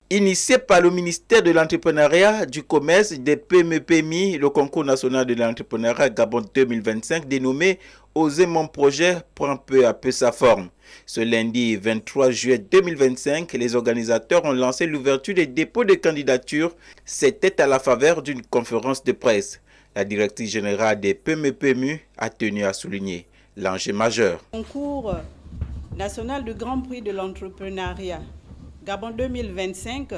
Initié par le ministère de l'Entrepreneuriat, du Commerce, des PME-PMI, le concours national de l'entrepreneuriat Gabon 2025, dénommé Osez mon projet, prend peu à peu sa forme. Ce lundi 23 juillet 2025, les organisateurs ont lancé l'ouverture des dépôts de candidatures. C'était à la faveur d'une conférence de presse. La directrice générale des PME-PMI a tenu à souligner l'enjeu majeur. Concours national du Grand Prix de l'entrepreneuriat Gabon 2025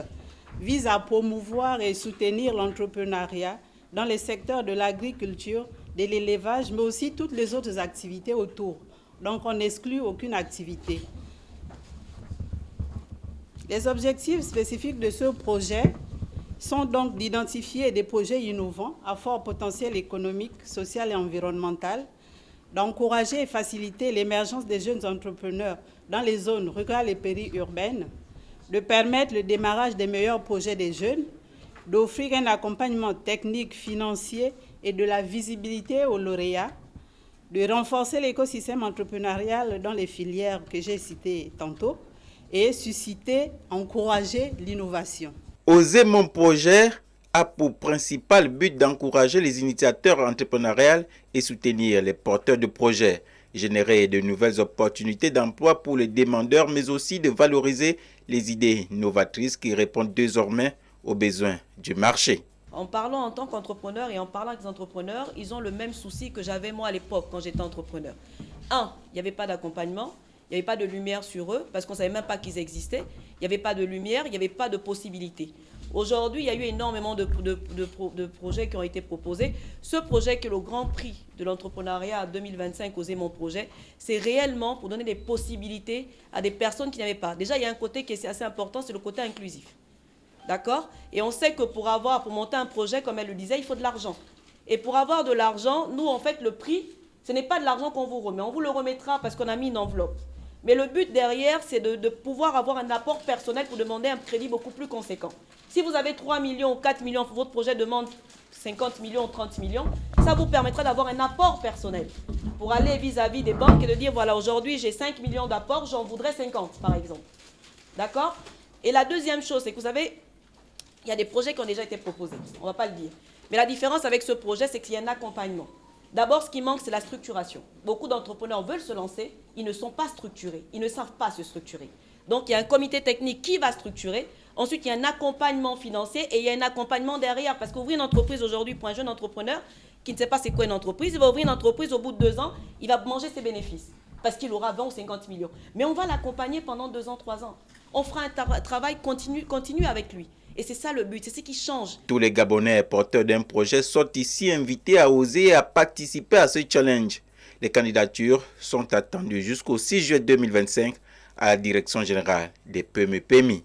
vise à promouvoir et soutenir l'entrepreneuriat dans les secteurs de l'agriculture, de l'élevage, mais aussi toutes les autres activités autour. Donc on n'exclut aucune activité. Les objectifs spécifiques de ce projet sont donc d'identifier des projets innovants à fort potentiel économique, social et environnemental, d'encourager et faciliter l'émergence des jeunes entrepreneurs dans les zones rurales et périurbaines, de permettre le démarrage des meilleurs projets des jeunes, d'offrir un accompagnement technique, financier et de la visibilité aux lauréats, de renforcer l'écosystème entrepreneurial dans les filières que j'ai citées tantôt et susciter, encourager l'innovation. Osez mon projet a pour principal but d'encourager les initiateurs entrepreneuriaux et soutenir les porteurs de projets, générer de nouvelles opportunités d'emploi pour les demandeurs, mais aussi de valoriser les idées novatrices qui répondent désormais aux besoins du marché. En parlant en tant qu'entrepreneur et en parlant avec les entrepreneurs, ils ont le même souci que j'avais moi à l'époque quand j'étais entrepreneur. Un, il n'y avait pas d'accompagnement, il n'y avait pas de lumière sur eux parce qu'on ne savait même pas qu'ils existaient. Il n'y avait pas de lumière, il n'y avait pas de possibilités. Aujourd'hui, il y a eu énormément de projets qui ont été proposés. Ce projet qui est le Grand Prix de l'entrepreneuriat 2025, Osez mon projet, c'est réellement pour donner des possibilités à des personnes qui n'avaient pas. Déjà, il y a un côté qui est assez important, c'est le côté inclusif. D'accord? Et on sait que pour monter un projet, comme elle le disait, il faut de l'argent. Et pour avoir de l'argent, nous, en fait, le prix, ce n'est pas de l'argent qu'on vous remet. On vous le remettra parce qu'on a mis une enveloppe. Mais le but derrière, c'est de pouvoir avoir un apport personnel pour demander un crédit beaucoup plus conséquent. Si vous avez 3 millions ou 4 millions, votre projet demande 50 millions ou 30 millions, ça vous permettra d'avoir un apport personnel pour aller vis-à-vis des banques et de dire, voilà, aujourd'hui, j'ai 5 millions d'apports, j'en voudrais 50, par exemple. D'accord? Et la deuxième chose, c'est que vous savez, il y a des projets qui ont déjà été proposés, on ne va pas le dire. Mais la différence avec ce projet, c'est qu'il y a un accompagnement. D'abord, ce qui manque, c'est la structuration. Beaucoup d'entrepreneurs veulent se lancer, ils ne sont pas structurés, ils ne savent pas se structurer. Donc, il y a un comité technique qui va structurer. Ensuite, il y a un accompagnement financier et il y a un accompagnement derrière. Parce qu'ouvrir une entreprise aujourd'hui pour un jeune entrepreneur qui ne sait pas c'est quoi une entreprise, il va ouvrir une entreprise au bout de 2 ans, il va manger ses bénéfices parce qu'il aura 20 ou 50 millions. Mais on va l'accompagner pendant 2 ans, 3 ans. On fera un travail continu avec lui. Et c'est ça le but, c'est ce qui change. Tous les Gabonais porteurs d'un projet sont ici invités à oser et à participer à ce challenge. Les candidatures sont attendues jusqu'au 6 juillet 2025 à la Direction générale des PME-PMI.